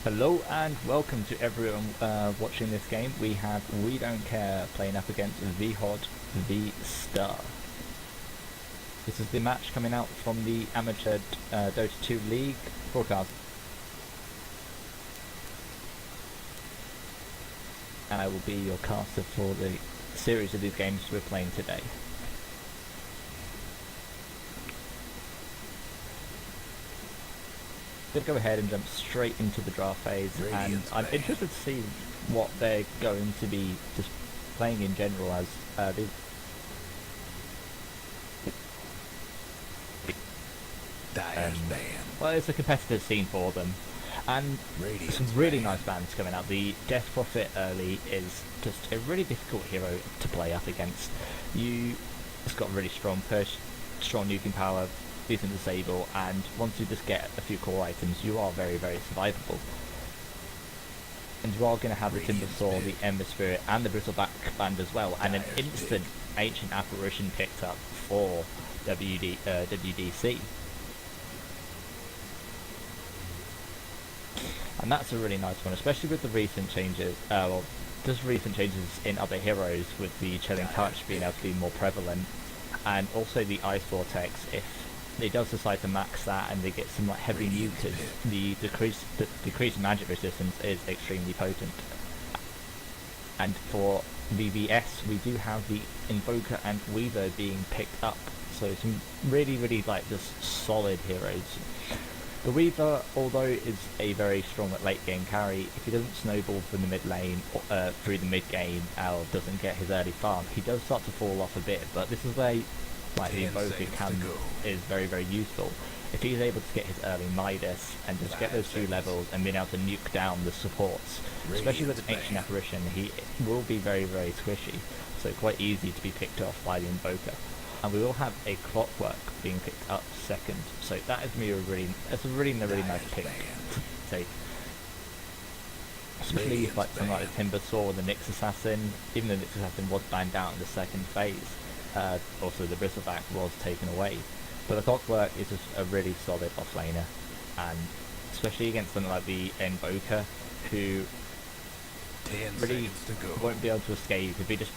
Hello and welcome to everyone watching this game. We have WeDontCare playing up against Vihod V Star. This is the match coming out from the amateur Dota 2 League broadcast. And I will be your caster for the series of these games we're playing today. Go ahead and jump straight into the draft phase, and I'm interested to see what they're going to be just playing in general as these. Well, it's a competitive scene for them, and some really nice bands coming out. The Death Prophet early is just a really difficult hero to play up against. It's got really strong push, strong nuking power, decent disable, and once you just get a few core items, you are very, very survivable. And you are going to have the Timber Saw, the Ember Spirit, and the Bristleback band as well, and an instant Ancient Apparition picked up for WDC. And that's a really nice one, especially with the recent changes, just recent changes in other heroes, with the Chilling Touch being able to be more prevalent, and also the Ice Vortex. If it does decide to max that and they get some like heavy nukes, the decreased magic resistance is extremely potent. And for VVS, we do have the Invoker and Weaver being picked up, so some really like just solid heroes. The Weaver, although is a very strong late game carry, if he doesn't snowball from the mid lane or through the mid game or doesn't get his early farm, he does start to fall off a bit, but this is where like the Invoker is very, very useful. If he's able to get his early Midas and just get those 2 levels and being able to nuke down the supports, especially with an Ancient Apparition, he will be very, very squishy, so quite easy to be picked off by the Invoker. And we will have a Clockwork being picked up second, so that is a really nice pick to take. Especially like something like the Timber Saw or the Nyx Assassin, even though the Nyx Assassin was banned out in the second phase. Also the Bristleback was taken away, but the Clockwork is just a really solid offlaner, and especially against something like the Invoker, who really won't be able to escape. If he just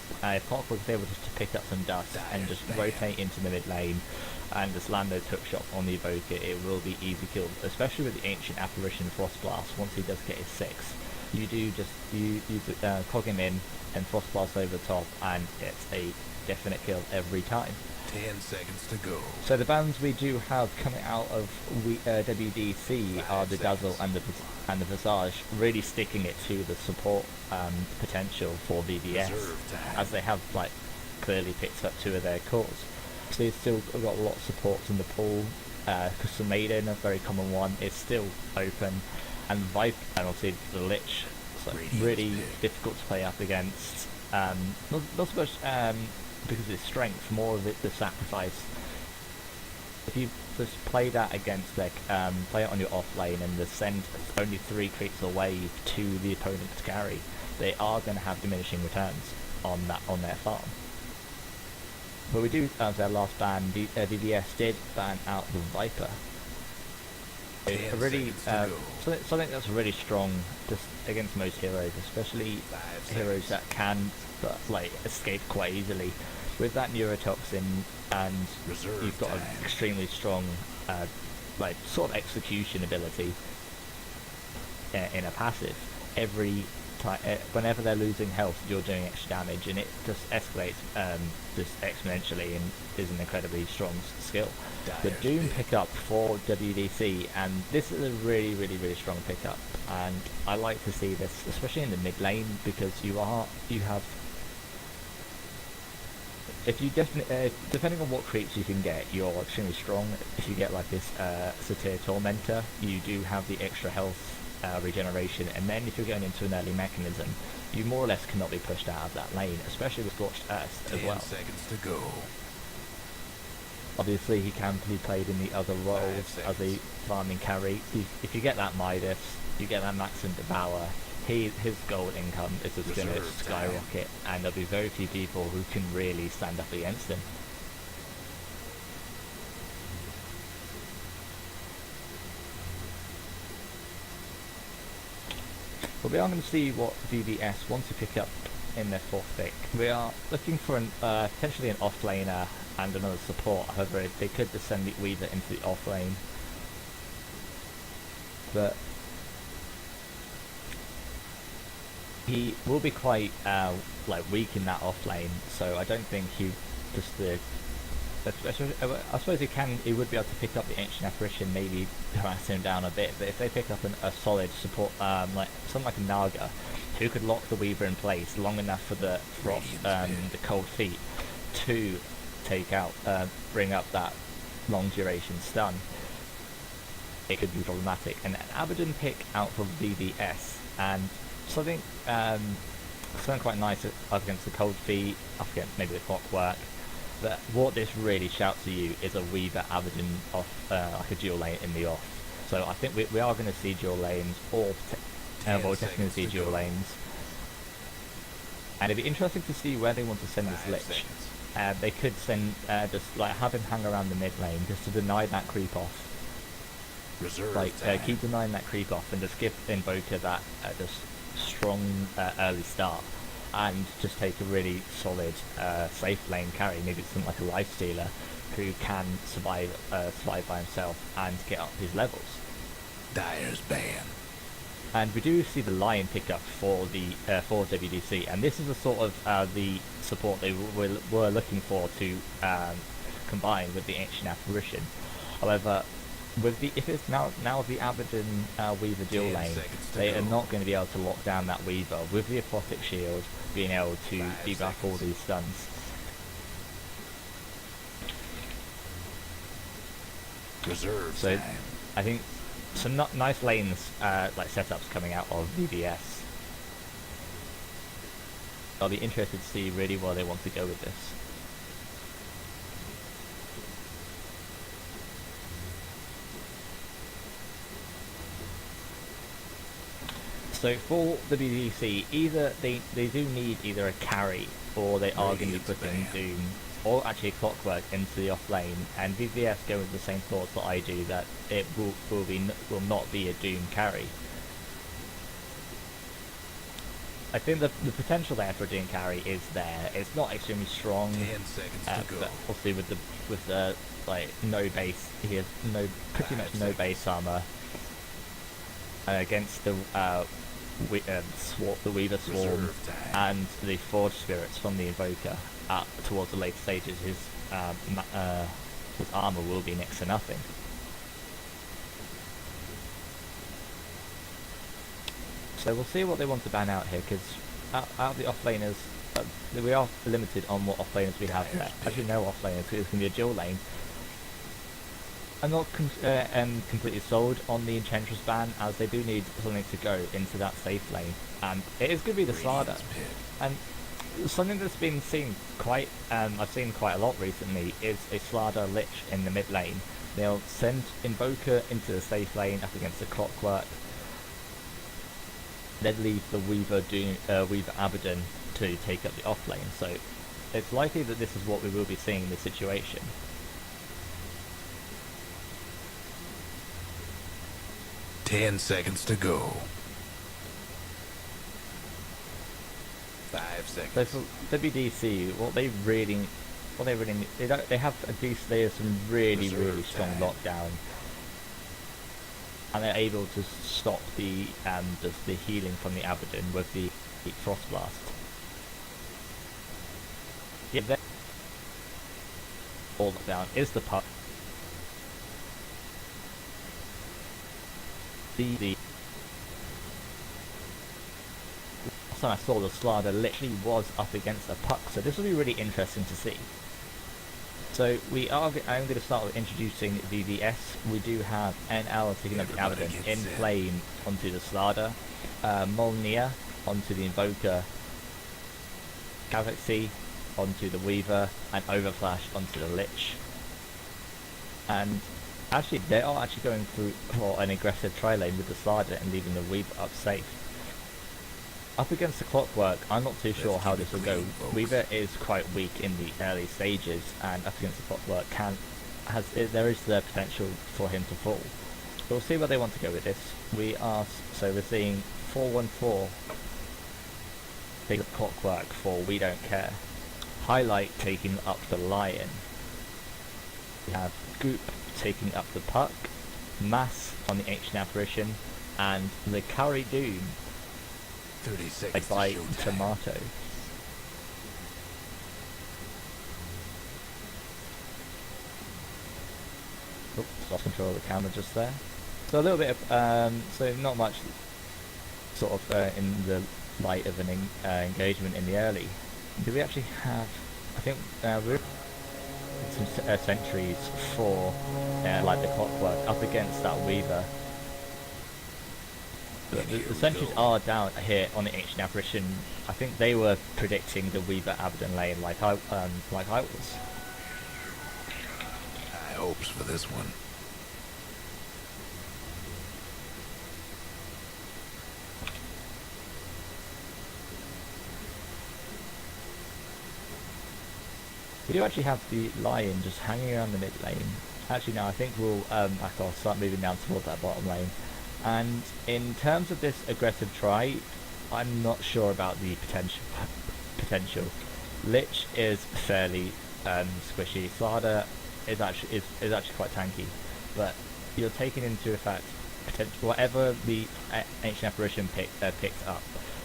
Clockwork is able just to pick up some dust and just rotate into the mid lane and just land those hook shots on the Evoker, it will be easy kills, especially with the Ancient Apparition Frost Blast. Once he does get his 6, you do just cog him in and Frost Blast over the top, and it's a definite kill every time. 10 seconds to go. So the bands we do have coming out of WDC are the Dazzle and the Visage, really sticking it to the support potential for VBS, as they have like clearly picked up 2 of their cores. So they've still got a lot of supports in the pool. Crystal Maiden, a very common one, is still open, and Viper, and obviously the Lich, so really difficult to play up against. Not so much because of its strength, more of it the sacrifice. If you just play that against their, play it on your off lane and just send only 3 creeps away to the opponent's carry, they are going to have diminishing returns on their farm. But we do, as their last ban, DBS did ban out the Viper. Really, something that's really strong just against most heroes, especially heroes that can escape quite easily. With that neurotoxin, and you've got an extremely strong sort of execution ability in a passive. Every time, whenever they're losing health, you're doing extra damage, and it just escalates just exponentially, and is an incredibly strong skill. The Doom pickup for WDC, and this is a really strong pickup, and I like to see this, especially in the mid lane, because you have. If you depending on what creeps you can get, you're extremely strong. If you get like this Satyr Tormentor, you do have the extra health regeneration, and then if you're going into an early mechanism, you more or less cannot be pushed out of that lane, especially with Scorched Earth as well. 10 seconds to go. Obviously he can be played in the other roles as a farming carry. If you get that Midas, you get that Max and Devour, his gold income is just going to skyrocket, and there'll be very few people who can really stand up against him. But we are going to see what VVS want to pick up in their 4th pick. We are looking for potentially an off laner and another support. However, they could just send the Weaver into the off lane. But he will be quite weak in that off lane, so I don't think he just I suppose he would be able to pick up the Ancient Apparition, maybe harass him down a bit, but if they pick up a solid support, like something like a Naga, who could lock the Weaver in place long enough for the Frost, the Cold Feet to take out, bring up that long duration stun, it could be problematic. And an Abaddon pick out from VVS, and something quite nice up against the Cold Feet, up against maybe the Clockwork. But what this really shouts to you is a Weaver Abaddon off, like a dual lane in the off. So I think we are going to see dual lanes, or we'll definitely see dual lanes. And it'd be interesting to see where they want to send this Lich. They could send, just like have him hang around the mid lane, just to deny that creep off. Keep denying that creep off, and just give Invoker that just strong early start. And just take a really solid safe lane carry, maybe it's something like a Life Stealer who can survive by himself and get up his levels. Dire's ban. And we do see the Lion pick up for the for WDC, and this is the sort of the support they were looking for to combine with the Ancient Apparition. However, with if it's now the Abaddon Weaver dual lane, they are not going to be able to lock down that Weaver with the Aquatic Shield being able to debuff all these stuns. So I think some nice lanes like setups coming out of VVS. I'll be interested to see really where they want to go with this. So for the BDC, either they do need either a carry, or they are going to be putting Doom, or actually Clockwork into the off lane, and VVS go with the same thoughts that I do, that it will not be a Doom carry. I think the potential there for a Doom carry is there. It's not extremely strong, 10 seconds to go. but obviously with the like no base, he has pretty much no base armor against the the Weaver Swarm and the Forge Spirits from the Invoker. Towards the later stages, his armor will be next to nothing. So we'll see what they want to ban out here, because out of the offlaners, we are limited on what offlaners we have there. As you know, offlaners is going to be a dual lane. I'm not completely sold on the Enchantress ban, as they do need something to go into that safe lane, and it is going to be the Slardar. And something that's been seen I've seen quite a lot recently, is a Slardar Lich in the mid lane. They'll send Invoker into the safe lane up against the Clockwork, then leave the Weaver Abaddon to take up the off lane. So it's likely that this is what we will be seeing in this situation. 10 seconds to go. 5 seconds. So for WDC, they have some really strong lockdown, and they're able to stop the healing from the Abaddon with the Frost Blast. Yeah, all lockdown is the puck. The last time I saw the Slardar literally was up against a puck, so this will be really interesting to see. So I'm going to start with introducing VVS. We do have NL taking up the Abaddon, In Flame onto the Slardar, Molnir onto the Invoker, Galaxy onto the Weaver, and Overflash onto the Lich. And actually, they are actually going for an aggressive tri-lane with the Slardar and leaving the Weaver up safe. Up against the Clockwork, I'm not too sure how this will go. Weaver is quite weak in the early stages, and up against the Clockwork there is the potential for him to fall. We'll see where they want to go with this. We're seeing 414, big clockwork for We Don't Care. Highlight taking up the Lion. We have Goop taking up the Puck, Mass on the Ancient Apparition, and the Curry Doom 30 seconds to by showtime. Tomato. Oops, lost control of the camera just there. So a little bit of, so not much sort of in the light of an engagement in the early. Do we actually have, I think we're some sentries for like the clockwork up against that Weaver. The sentries are down here on the Ancient Apparition. I think they were predicting the Weaver Abaddon lane like I was. High hopes for this one. We do actually have the Lion just hanging around the mid lane. Actually no, I think we'll back off, start moving down towards that bottom lane. And in terms of this aggressive try, I'm not sure about the potential. Lich is fairly squishy. Slada is actually quite tanky, but you're taking into effect whatever the Ancient Apparition picked up.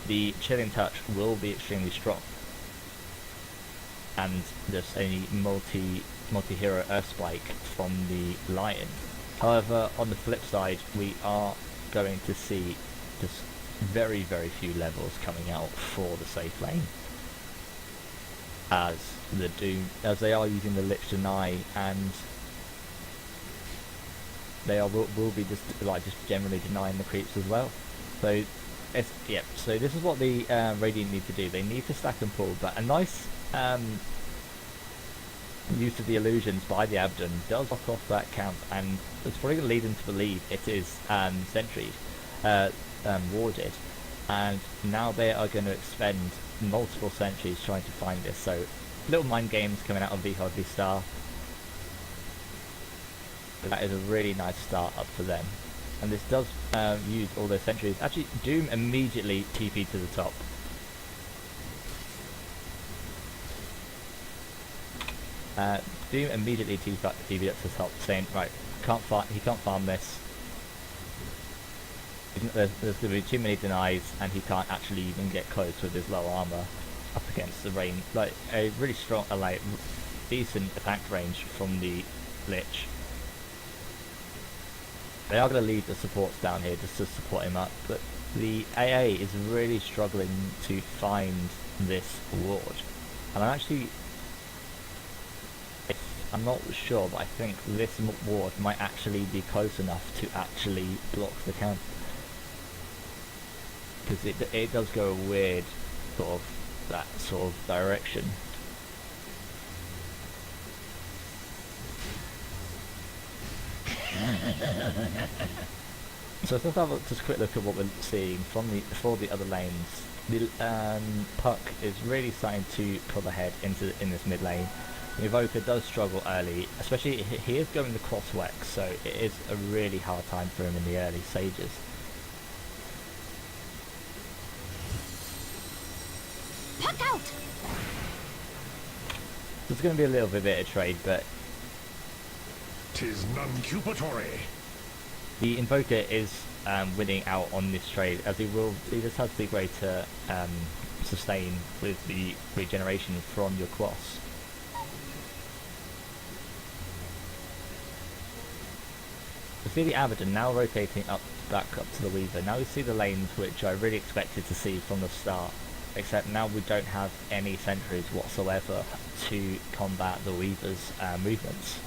The Chilling Touch will be extremely strong, and there's a multi-hero Earth Spike from the Lion. However, on the flip side, we are going to see just very few levels coming out for the safe lane, as the Doom, as they are using the Lich Deny, and they will be just generally denying the creeps as well. So so this is what the Radiant need to do. They need to stack and pull, but a nice use of the illusions by the Abaddon does knock off that camp, and it's probably going to lead them to believe it is sentry warded, and now they are going to expend multiple sentries trying to find this. So little mind games coming out of Vihod V Star. That is a really nice start up for them, and this does use all those sentries. Actually, Doom immediately TP to the top. Doom immediately TP up to the top, saying, right, he can't farm this. There's going to be too many denies, and he can't actually even get close with his low armor up against the rain. Like a really strong, decent attack range from the Lich. They are going to leave the supports down here just to support him up, but the AA is really struggling to find this ward, and I'm not sure, but I think this ward might actually be close enough to actually block the camp, because it does go a weird that sort of direction. So let's have just a quick look at what we're seeing for the other lanes. The Puck is really starting to pull ahead in this mid lane. The Evoker does struggle early, especially he is going the cross-wex, so it is a really hard time for him in the early stages. Puck out! There's going to be a little bit of trade, but 'tis non-cupatory. the Invoker is winning out on this trade, as he just has the greater sustain with the regeneration from your cross. We see the Abaddon now rotating back up to the Weaver. Now we see the lanes which I really expected to see from the start, except now we don't have any sentries whatsoever to combat the Weaver's movements.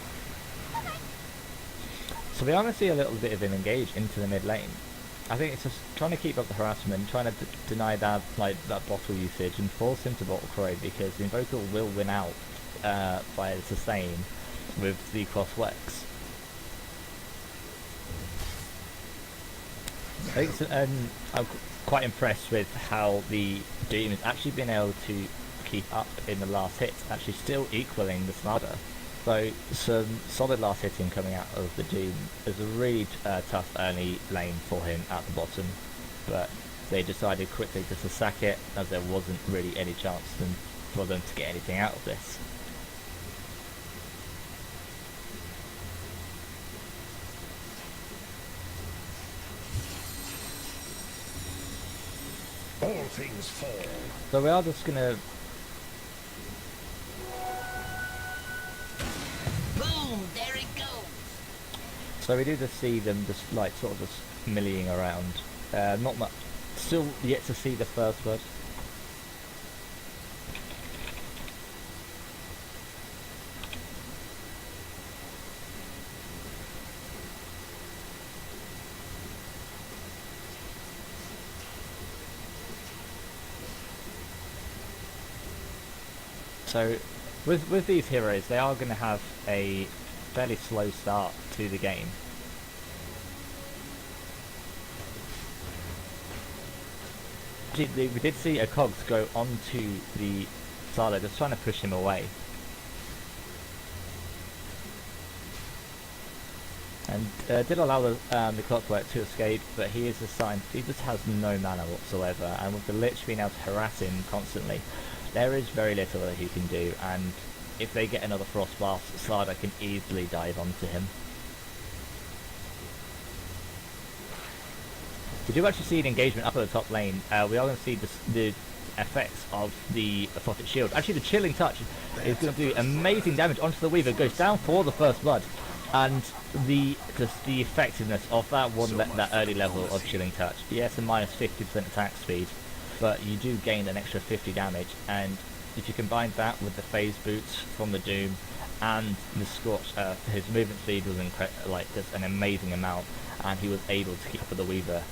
So we are going to see a little bit of an engage into the mid lane. I think it's just trying to keep up the harassment, trying to deny that bottle usage and force him to bottle crow, because the Invoker will win out via the sustain with the cross-wex. I think I'm quite impressed with how the Doom has actually been able to keep up in the last hit, actually still equaling the Slada. So some solid last hitting coming out of the Doom. Is a really tough early lane for him at the bottom, but they decided quickly just to sack it, as there wasn't really any chance for them to get anything out of this. All things fall. So we are just gonna... Boom! There it goes. So we do just see them just like sort of just milling around. Not much. Still yet to see the first blood. So with these heroes, they are going to have a fairly slow start to the game. We did see a Cogs go onto the Silo, just trying to push him away. And did allow the Clockwork to escape, but he is assigned, he just has no mana whatsoever, and with the Lich being able to harass him constantly, there is very little that he can do, and if they get another Frost Blast, Slider can easily dive onto him. We do actually see an engagement up at the top lane. We are going to see the effects of the Prophet Shield. Actually, the Chilling Touch is going to do amazing damage onto the Weaver. Goes down for the first blood, and the effectiveness of that early level of Chilling Touch. Yes, a minus 50% attack speed, but you do gain an extra 50 damage. And if you combine that with the phase boots from the Doom and the Scorched Earth, his movement speed was like just an amazing amount, and he was able to keep up with the Weaver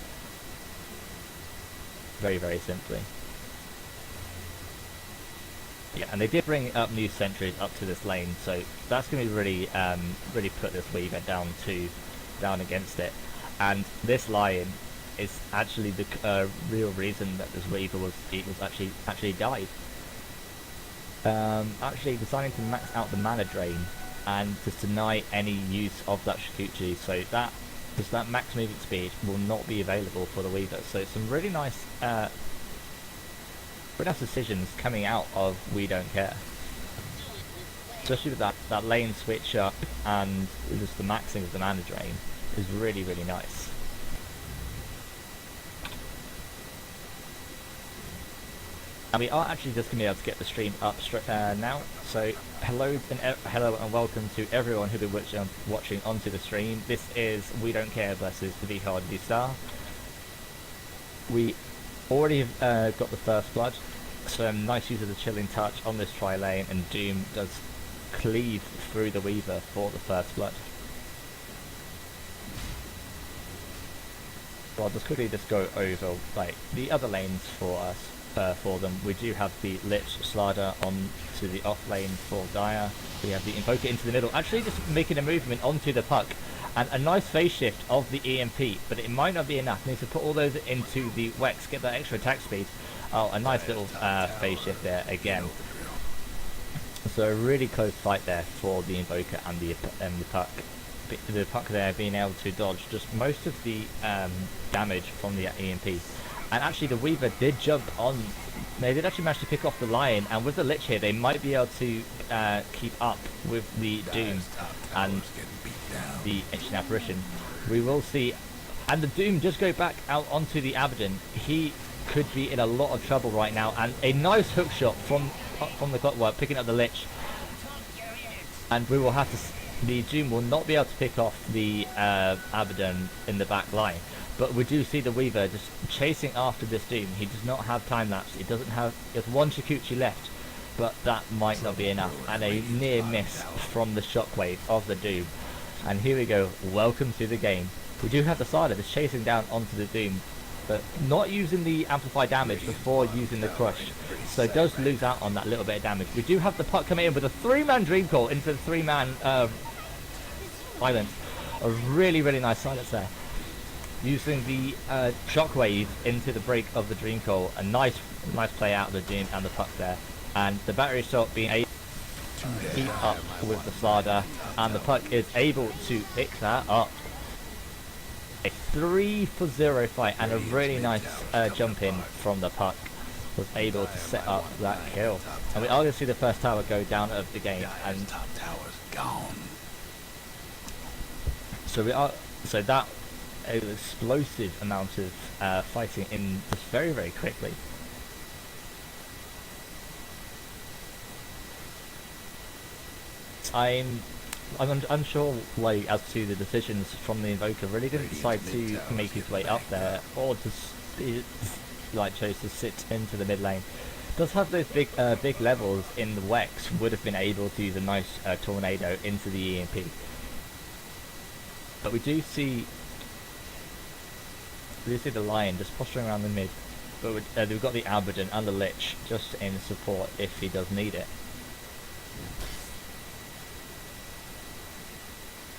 very, very simply. Yeah, and they did bring up new sentries up to this lane, so that's going to really, really put this Weaver down against it. And this Lion is actually the real reason that this Weaver was actually died. Actually deciding to max out the mana drain and to deny any use of that Shikuchi, so that max movement speed will not be available for the Weaver. So some really nice decisions coming out of WeDontCare, especially with that lane switch up and just the maxing of the mana drain is really, really nice. And we are actually just going to be able to get the stream up now. So hello and welcome to everyone who'll be watching onto the stream. This is WeDontCare versus Vihod V Star. We already got the first blood. Some nice use of the Chilling Touch on this tri-lane, and Doom does cleave through the Weaver for the first blood. So I'll just quickly go over like the other lanes for us. For them, we do have the Lich Slider on to the off lane for Gaia. We have the Invoker into the middle, actually just making a movement onto the Puck, and a nice phase shift of the EMP, but it might not be enough. Needs to put all those into the Wex, get that extra attack speed. Oh, a nice little phase shift there again. So a really close fight there for the Invoker and the Puck. The Puck there being able to dodge just most of the damage from the EMP. And actually the Weaver did jump on, they did actually manage to pick off the Lion, and with the Lich here they might be able to keep up with the Doom and the Ancient Apparition. We will see, and the Doom just go back out onto the Abaddon. He could be in a lot of trouble right now, and a nice hook shot from the Clockwork picking up the Lich. And we will have to, the Doom will not be able to pick off the Abaddon in the back line. But we do see the Weaver just chasing after this Doom. He does not have time lapse. He has one Shikuchi left, but that might not be enough. And a near miss from the shockwave of the Doom. And here we go. Welcome to the game. We do have the Slider just chasing down onto the Doom, but not using the amplified damage before using the Crush. So does lose out on that little bit of damage. We do have the Puck coming in with a 3-man Dream Call into the 3-man silence. A really, really nice silence there. Using the shockwave into the break of the Dream Call. A nice play out of the Doom and the Puck there. And the battery shot being able to keep up with the Slider, and the Puck is able to pick that up. A 3-for-0 fight and a really nice jump in from the puck was able to set up that kill. And we are going to see the first tower go down of the game, and top tower's gone. so that an explosive amount of fighting in just very, very quickly. I'm unsure, like, as to the decisions from the Invoker. Really didn't decide to make his way up there, or just chose to sit into the mid lane. Does have those big levels in the Wex, would have been able to use a nice tornado into the EMP. But we do see the Lion just posturing around the mid, but we've got the Abaddon and the Lich just in support if he does need it.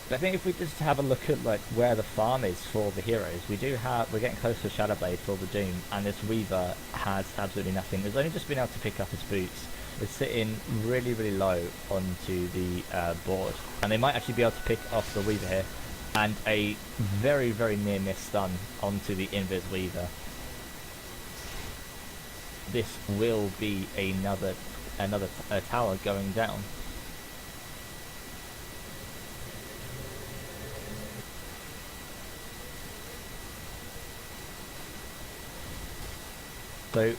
But I think if we just have a look at like where the farm is for the heroes, we're getting close to Shadowblade for the Doom, and this Weaver has absolutely nothing. He's only just been able to pick up his boots. It's sitting really, really low onto the board, and they might actually be able to pick off the Weaver here, and a very, very near miss stun onto the Invis Weaver. This will be another tower going down. So,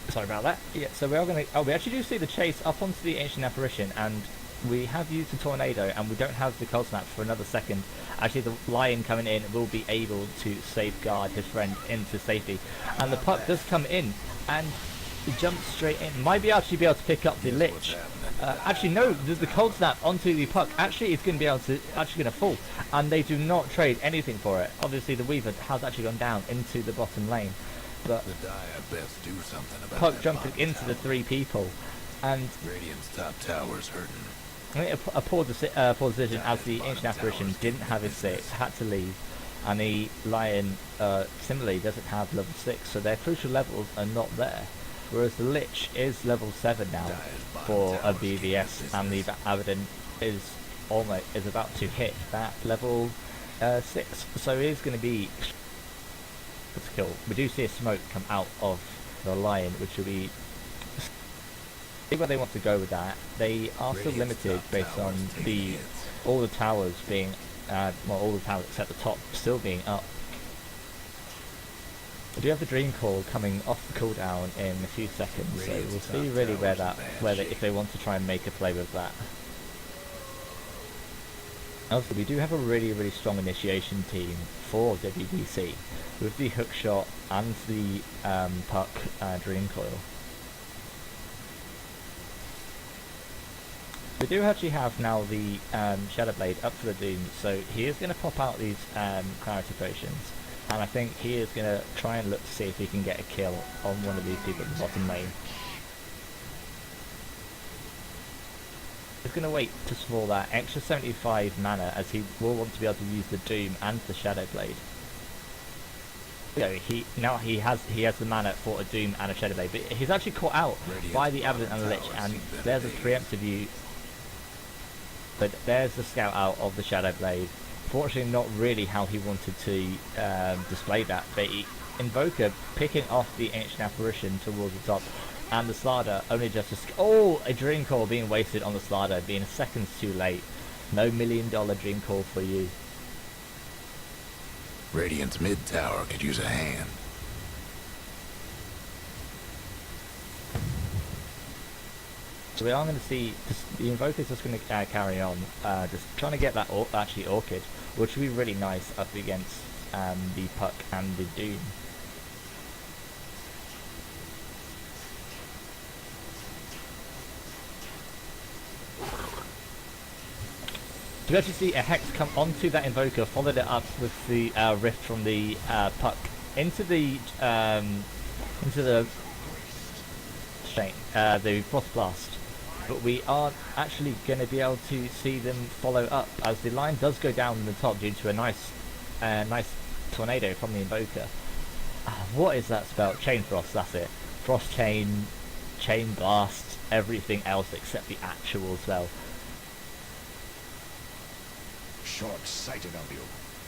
sorry about that. Yeah, so we are going to... we actually do see the chase up onto the Ancient Apparition, and we have used the Tornado, and we don't have the Cold Snap for another second. Actually, the Lion coming in will be able to safeguard his friend into safety. And the puck does come in, and he jumps straight in. Might be actually be able to pick up the Lich. Actually, no, the Cold Snap onto the puck actually is going to be able to... actually going to fall. And they do not trade anything for it. Obviously, the Weaver has actually gone down into the bottom lane. But The Dire best do something about puck that jumping bottom into the tower. 3 people, and Radiant's top tower's hurting. I think a poor decision, as the Ancient Apparition didn't have his 6, had to leave, and the Lion similarly doesn't have level 6, so their crucial levels are not there. Whereas the Lich is level 7 now for a BVS, and the Abaddon is about to hit that level 6, so it is going to be kill. We do see a smoke come out of the Lion, which will be where they want to go with that. They are still limited based on all the towers being all the towers except the top still being up. We do have the Dream Call coming off the cooldown in a few seconds, so we'll see really if they want to try and make a play with that. Also, we do have a really, really strong initiation team for WDC with the hookshot and the puck Dream Coil. We do actually have now the Shadowblade up for the Doom, so he is going to pop out these Clarity Potions, and I think he is going to try and look to see if he can get a kill on one of these people at the bottom lane. He's going to wait just for that extra 75 mana, as he will want to be able to use the Doom and the Shadowblade. So he has the mana for a Doom and a Shadowblade, but he's actually caught out by the Abaddon and the Lich, and there's a preemptive view. But there's the scout out of the Shadowblade. Fortunately, not really how he wanted to display that, but Invoker picking off the Ancient Apparition towards the top, and the Slardar only just a Dream Call being wasted on the Slardar, being seconds too late. No $1 million Dream Call for you. Radiant's mid tower could use a hand. So we are going to see the Invoker's just going to carry on, just trying to get that actually Orchid, which would be really nice up against the Puck and the Doom. So we actually see a Hex come onto that Invoker, followed it up with the Rift from the Puck into the Frost Blast. But we aren't actually going to be able to see them follow up, as the line does go down in the top due to a nice tornado from the Invoker. What is that spell? Chain Frost, that's it. Frost Chain, Chain Blast, everything else except the actual spell. Short-sighted of you.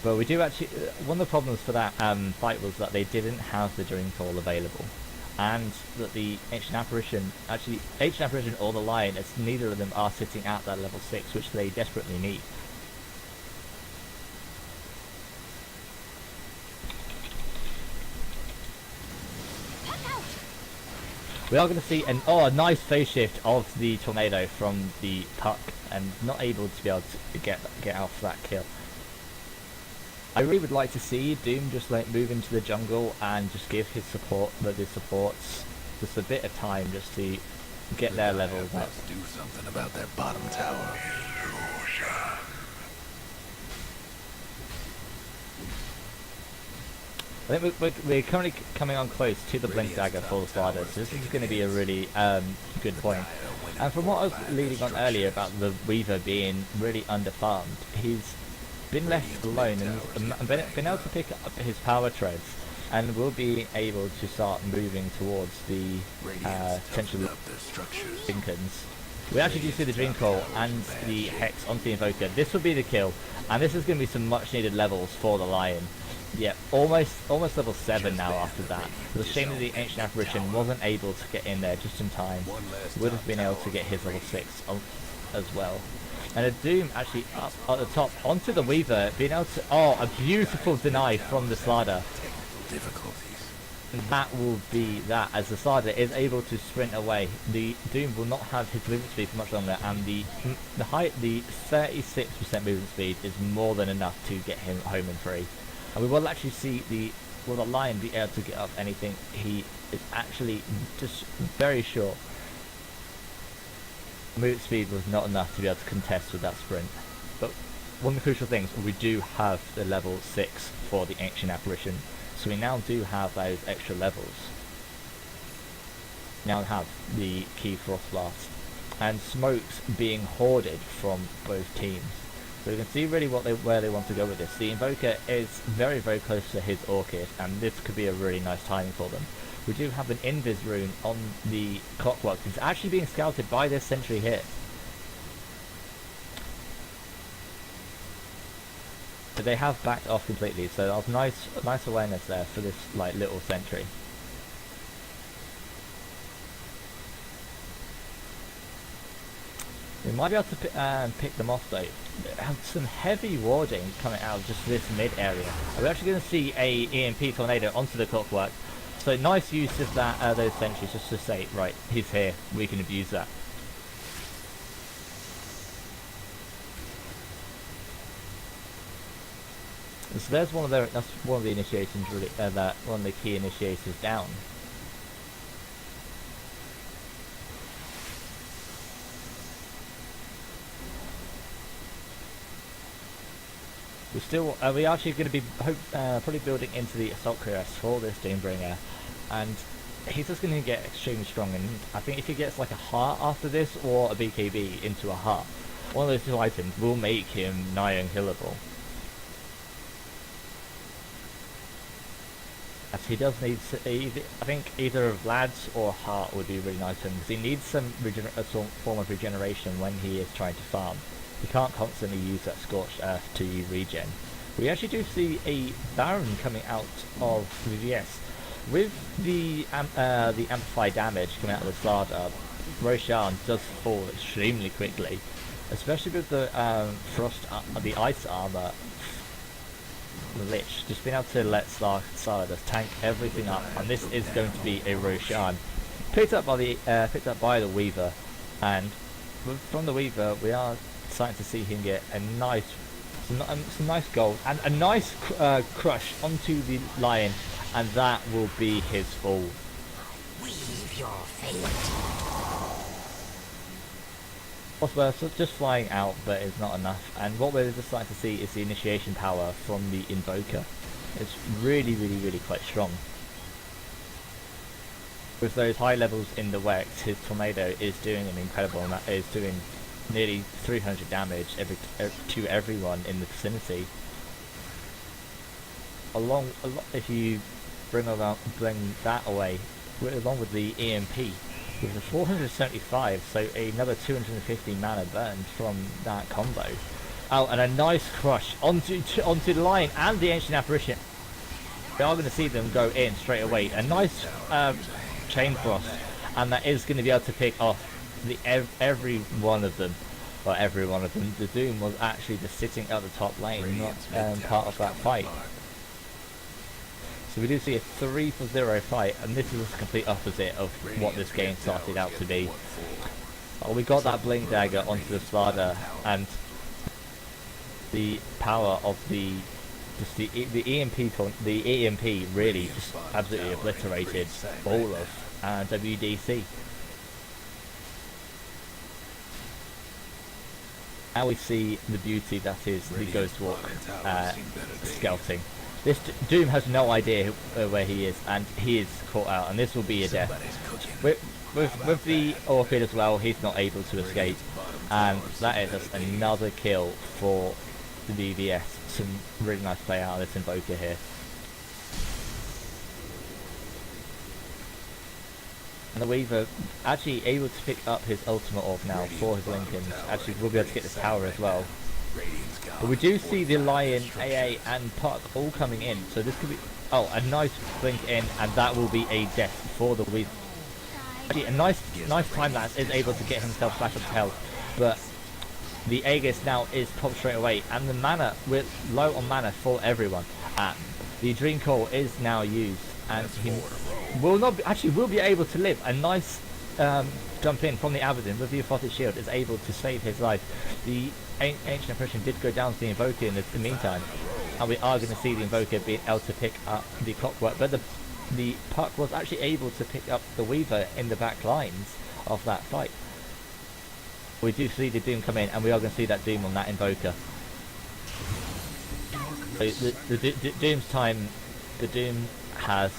But we do actually, one of the problems for that fight was that they didn't have the Dream Call available, and that the Ancient Apparition, or the Lion, it's neither of them are sitting at that level 6, which they desperately need. We are going to see a nice phase shift of the Tornado from the puck, and not able to be able to get off that kill. I really would like to see Doom just like move into the jungle and just give his supports just a bit of time just to get their levels up. Let's do something about that bottom tower. I think we're currently coming on close to the Blink Dagger for the slider, so this is going to be a really good point. And from what I was leading on earlier about the Weaver being really underfarmed, he's been left alone and been able to pick up his power treads, and will be able to start moving towards the potential Lincolns. We actually do see the Dream Call and the Hex onto the Invoker. This would be the kill, and this is going to be some much needed levels for the Lion. Yeah, almost level 7 now after that. It's a shame that the Ancient Apparition wasn't able to get in there just in time. Would have been able to get his level 6 as well. And a Doom actually up at the top onto the Weaver, being able to... Oh, a beautiful deny from the Slider. And that will be that, as the Slider is able to sprint away. The Doom will not have his movement speed for much longer, and the 36% movement speed is more than enough to get him home and free. And we will actually see the Lion be able to get up anything. He is actually just very short. Movement speed was not enough to be able to contest with that sprint. But one of the crucial things, we do have the level 6 for the Ancient Apparition. So we now do have those extra levels. Now have the Key Frost Blast. And smokes being hoarded from both teams. So we can see really where they want to go with this. The Invoker is very, very close to his Orchid, and this could be a really nice timing for them. We do have an Invis rune on the Clockwork. It's actually being scouted by this sentry here. So they have backed off completely, so that was nice awareness there for this like little sentry. We might be able to pick them off though. Have some heavy warding coming out of just this mid area. We're actually going to see a EMP tornado onto the Clockwork. So nice use of that those sentries just to say, right, he's here, we can abuse that. So there's that's one of the initiations really, one of the key initiators down. We're actually going to be probably building into the Assault Cuirass for this Doombringer, and he's just going to get extremely strong, and I think if he gets like a heart after this, or a BKB into a heart, one of those two items will make him nigh unkillable. As he does need, I think either of Lads or Heart would be really nice for him, because he needs some form of regeneration when he is trying to farm. You can't constantly use that Scorched Earth to regen. We actually do see a Baron coming out of VVS. With the amplified damage coming out of the Slider, Roshan does fall extremely quickly, especially with the the Ice Armor. The Lich, just being able to let Slider tank everything up, and this is going to be a Roshan. Picked up by the Weaver, and from the Weaver we are starting to see him get a some nice gold and a nice crush onto the Lion, and that will be his fall. Weave your fate. We're just flying out, but it's not enough, and what we're just starting to see is the initiation power from the Invoker. It's really, really, really quite strong. With those high levels in the Wex, his Tornado is doing an incredible amount, is doing nearly 300 damage to everyone in the vicinity. If you bring that away, along with the EMP, with the 475, so another 250 mana burned from that combo. Oh, and a nice crush onto the Lion and the Ancient Apparition. We are going to see them go in straight away. A nice chain frost, and that is going to be able to pick off every one of them. Well, every one of them. The Doom was actually just sitting at the top lane, not part of that fight. So we do see a 3-for-0 fight, and this is the complete opposite of what this game started out to be. We got that Blink Dagger onto the Slardar, and the power of the EMP really just absolutely obliterated all of WDC. Now we see the beauty that is the Ghostwalk scouting. This Doom has no idea where he is, and he is caught out, and this will be a death. With the Orchid as well, he's not able to escape, and that is just another kill for the DVS. Some really nice play out of this Invoker here. And the Weaver actually able to pick up his ultimate orb now for his Lincolns. Actually we'll be able to get this tower as well. But we do see the Lion, AA and Puck all coming in, so this could be a nice blink in, and that will be a death for the Weaver. Actually a nice time lapse is able to get himself back up to health, but the Aegis now is popped straight away, and the mana, we're low on mana for everyone. The Dream Core is now used, and he will be able to live. A nice jump in from the Abaddon with the Aphotic Shield is able to save his life. The Ancient Apparition did go down to the Invoker in the meantime, and we are going to see the Invoker being able to pick up the Clockwork, but the Puck was actually able to pick up the Weaver in the back lines of that fight. We do see the Doom come in, and we are going to see that Doom on that Invoker. So the Doom's time, the Doom has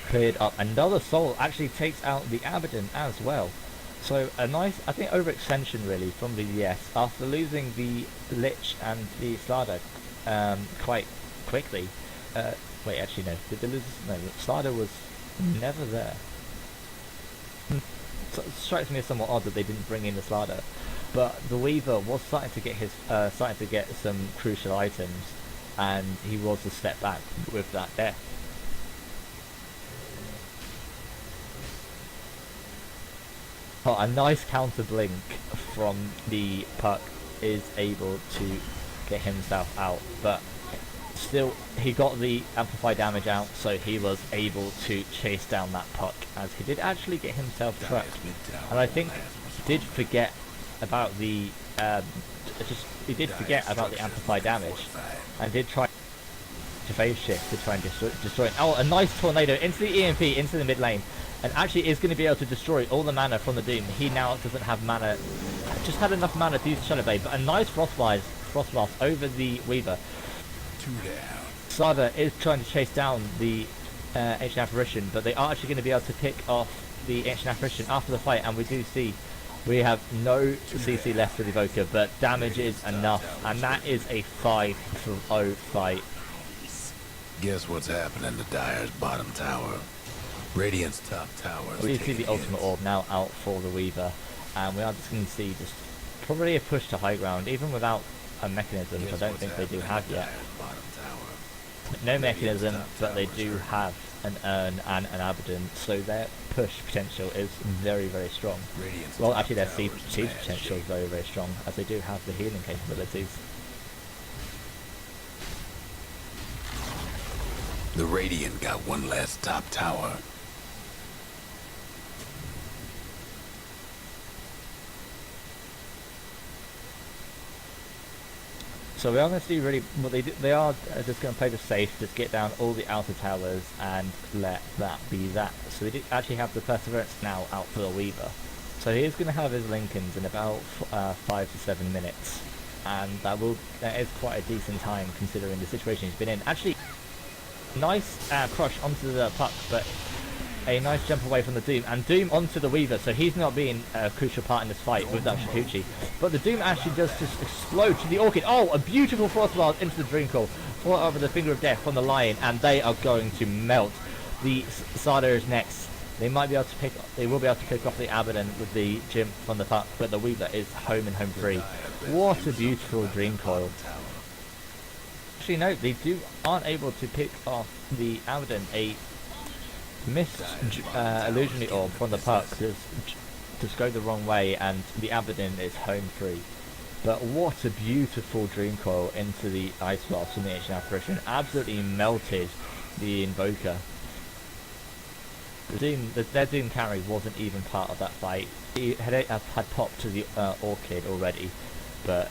cleared up. Another Soul actually takes out the Abaddon as well. So a nice, I think, overextension really from VDS after losing the Lich and the Slardar quite quickly. Wait, actually no, did they lose? No, Slardar was never there. So it strikes me as somewhat odd that they didn't bring in the Slardar, but the Weaver was starting to get some crucial items, and he was a step back with that death. Oh, a nice counter blink from the Puck is able to get himself out, but still he got the amplified damage out, so he was able to chase down that Puck, as he did actually get himself trapped. And I think did forget about the amplified damage, and did try to phase shift to try and destroy it. Oh, a nice tornado into the EMP into the mid lane, and actually is going to be able to destroy all the mana from the Doom. He now doesn't have mana, just had enough mana to use the Shadow Blade, but a nice frost blast over the Weaver. Slardar is trying to chase down the Ancient Apparition, but they are actually going to be able to pick off the Ancient Apparition after the fight, and we do see we have no CC left for the Evoker, but damage is enough, and that is a 5-0 fight. Guess what's happening to Dire's bottom tower? Radiant's top tower. We see the ultimate orb now out for the Weaver, and we are just going to see just probably a push to high ground, even without a mechanism, which I don't think they do have yet. No mechanism, but they do have an Urn and an Abaddon, so their push potential is very, very strong. Well, actually their siege potential is very, very strong, as they do have the healing capabilities. The Radiant got one last top tower. So we are going to see really what they do. They are just going to play the safe, just get down all the outer towers and let that be that. So they do actually have the Perseverance now out for the Weaver. So he is going to have his Lincolns in about 5 to 7 minutes, and that is quite a decent time considering the situation he's been in. Actually, nice crush onto the Puck, but a nice jump away from the Doom, and Doom onto the Weaver, so he's not being a crucial part in this fight with that Shikuchi. But the Doom actually does just explode to the Orchid. Oh, a beautiful Frost Blast into the Dream Core, fought over the Finger of Death from the Lion, and they are going to melt. The Slardar is next, They might be able to they will be able to pick off the Abaddon with the Gym from the puck, but the Weaver is home and home free. What a beautiful Dream Coil. Actually, no, they aren't able to pick off the Abaddon. A missed illusionary orb from the puck just go the wrong way, and the Abaddon is home free. But what a beautiful Dream Coil into the Ice Blast from the Ancient Apparition. Absolutely melted the Invoker. Their Doom carry wasn't even part of that fight. He had popped to the Orchid already, but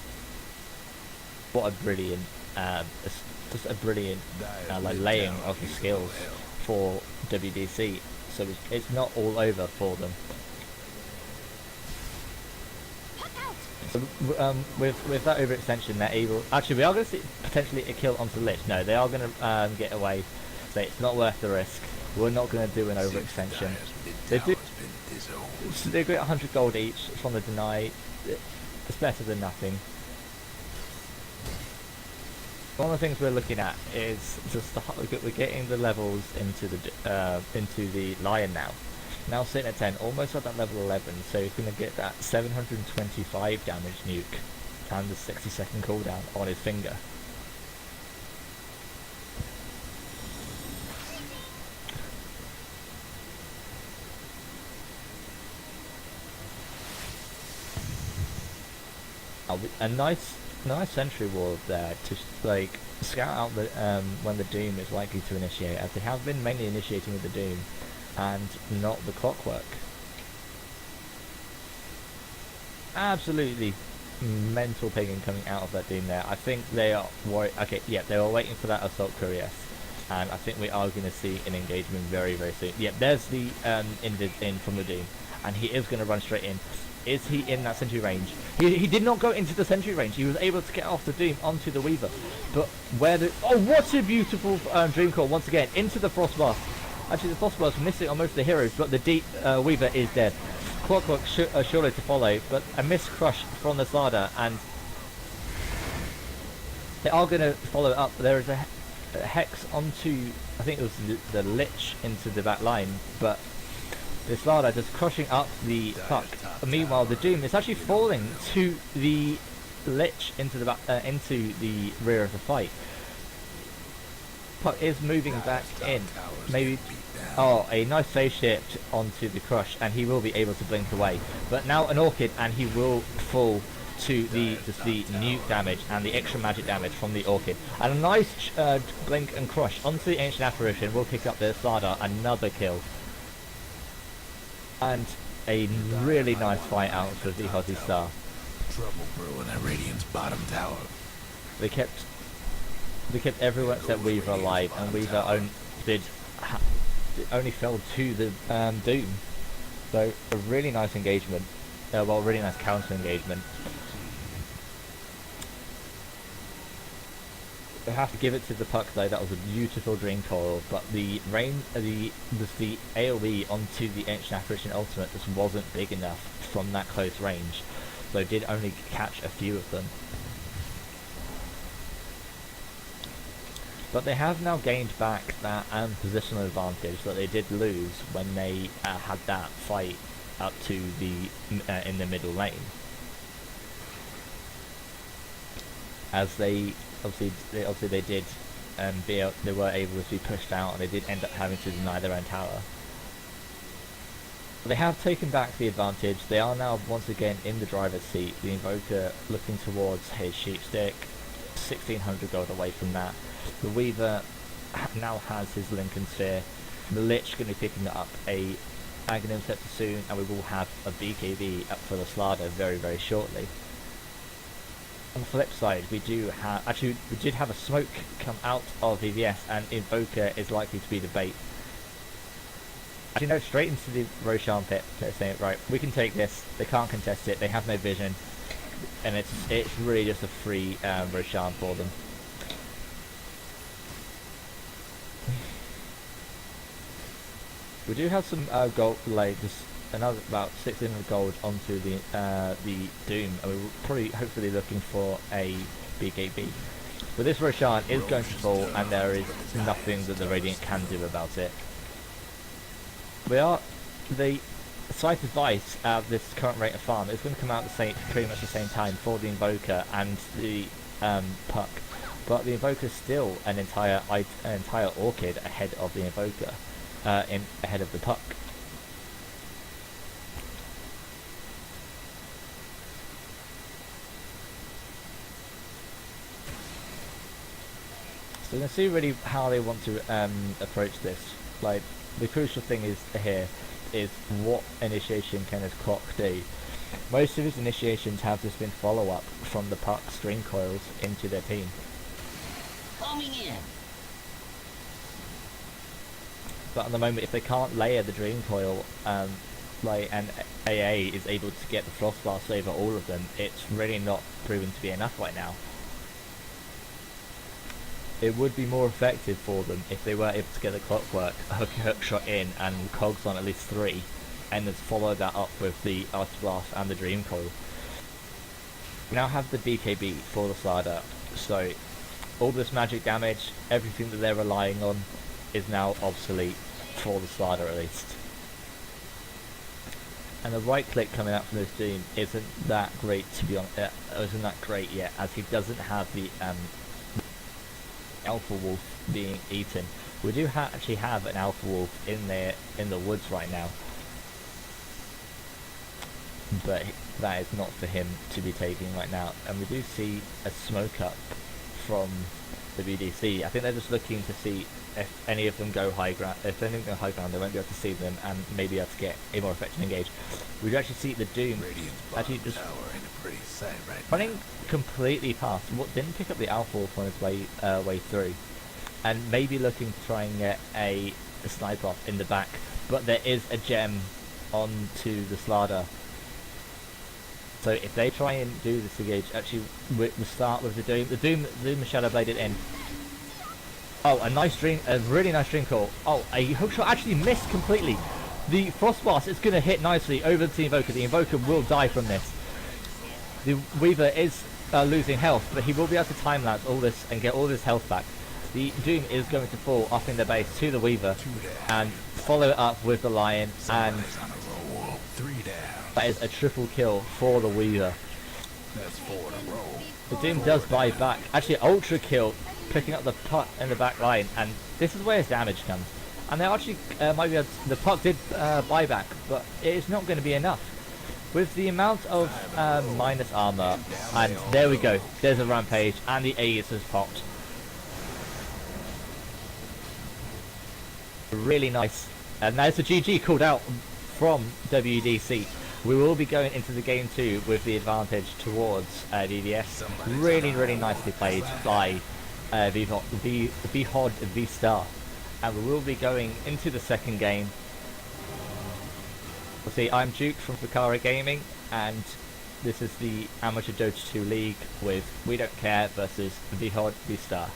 what a brilliant, just a brilliant like laying of the skills for WDC. So it's not all over for them. So, with that overextension, they're able. Actually, we are going to see potentially a kill onto Lich. No, they are going to get away. So it's not worth the risk. We're not going to do an overextension. They get 100 gold each from the deny. It's better than nothing. One of the things we're looking at is just we're getting the levels into the Lion now. Now sitting at 10, almost at that level 11, so he's going to get that 725 damage nuke and the 60-second cooldown on his finger. A nice sentry wall there to like scout out the when the Doom is likely to initiate, as they have been mainly initiating with the Doom and not the Clockwork. Absolutely mental pagan coming out of that Doom there. I think they are okay, yeah, they were waiting for that Assault Courier, and I think we are going to see an engagement very, very soon. Yeah, there's the invis in from the Doom, and he is going to run straight in. Is he in that sentry range? He did not go into the sentry range. He was able to get off the Doom onto the Weaver. But where the... Oh, what a beautiful Dream Call once again. Into the Frostblast. Actually, the Frostblast missing on most of the heroes, but the Weaver is dead. Clockwork surely to follow, but a missed crush from the Slardar, and they are going to follow up. There is a Hex onto... I think it was the Lich into the back line, but... the Slardar just crushing up the puck. Meanwhile, the Doom is actually falling to the Lich into the rear of the fight. Puck is moving back in. Maybe, a nice phase shift onto the crush, and he will be able to blink away. But now an Orchid, and he will fall to the nuke damage and the extra magic damage from the Orchid. And a nice blink and crush onto the Ancient Apparition will pick up the Slardar. Another kill. And a really nice fight out for Vihod V Star. Trouble brewing at Radiant's bottom tower. They kept everyone except Weaver alive, and Weaver only fell to the Doom. So a really nice engagement. Really nice counter engagement. I have to give it to the puck though. That was a beautiful Dream Coil, but the AoE onto the Ancient Apparition ultimate just wasn't big enough from that close range, so it did only catch a few of them. But they have now gained back that positional advantage that they did lose when they had that fight up to the in the middle lane, as they did they were able to be pushed out, and they did end up having to deny their own tower. They have taken back the advantage. They are now once again in the driver's seat. The Invoker looking towards his Sheepstick, 1600 gold away from that. The Weaver now has his Lincoln Sphere. The Lich going to be picking up a Aghanim Scepter soon, and we will have a BKB up for the Slardar very, very shortly. On the flip side, we did have a smoke come out of VVS, and Invoker is likely to be the bait. Actually, no, straight into the Roshan pit. They're saying, right, we can take this. They can't contest it. They have no vision, and it's really just a free Roshan for them. We do have some gold, like just another about 600 gold onto the Doom, and we're probably hopefully looking for a BKB. But this Roshan is going to fall, and there is nothing that the Radiant can do about it. the slight advice at this current rate of farm is going to come out pretty much the same time for the Invoker and the Puck, but the Invoker is still an entire Orchid ahead of the Invoker, ahead of the Puck. So you can see really how they want to approach this. Like, the crucial thing is what initiation can his clock do. Most of his initiations have just been follow-up from the Puck string coils into their team. Coming in. But at the moment, if they can't layer the Dream Coil, and AA is able to get the Frost Blast over all of them, it's really not proven to be enough right now. It would be more effective for them if they were able to get the Clockwork, a hook shot in, and cogs on at least 3, and then follow that up with the Ice Blast and the Dream Coil. We now have the BKB for the slider, so all this magic damage, everything that they're relying on, is now obsolete for the slider at least. And the right click coming out from this Doom isn't that great, to be honest. Isn't that great yet, as he doesn't have the Alpha Wolf being eaten. We do actually have an Alpha Wolf in the woods right now, but that is not for him to be taking right now. And we do see a smoke up from the BDC. I think they're just looking to see if any of them go high ground. If any of them go high ground, they won't be able to see them and maybe able to get a more effective engage. We do actually see the Doom actually just running completely past. What didn't pick up the Alpha Wolf on his way through, and maybe looking to try and get a sniper off in the back. But there is a gem onto the Slider. So if they try and do this engage, actually we'll start with the Doom. The Doom is Shadow Bladed in. Oh, a really nice Dream Coil. Oh, a hook shot actually missed completely. The Frost Blast is going to hit nicely over the Invoker. The Invoker will die from this. The Weaver is losing health, but he will be able to time-lapse all this and get all this health back. The Doom is going to fall off in the base to the Weaver and follow it up with the Lion, and that is a triple kill for the Weaver. That's 4 in a row. The Doom does buy back. Actually, Ultra kill, picking up the Puck in the back line, and this is where his damage comes. And they actually might be able to, the Puck did buy back, but it is not going to be enough. With the amount of minus armor, and there we go, there's a Rampage, and the Aegis has popped. Really nice. And there's a GG called out from WDC. We will be going into the game 2 with the advantage towards DDS. Really nicely played by Vihod V Star. And we will be going into the second game. We'll see, I'm Duke from VicaraGaming, and this is the Amateur Dota 2 League with WeDontCare versus Vihod V Star.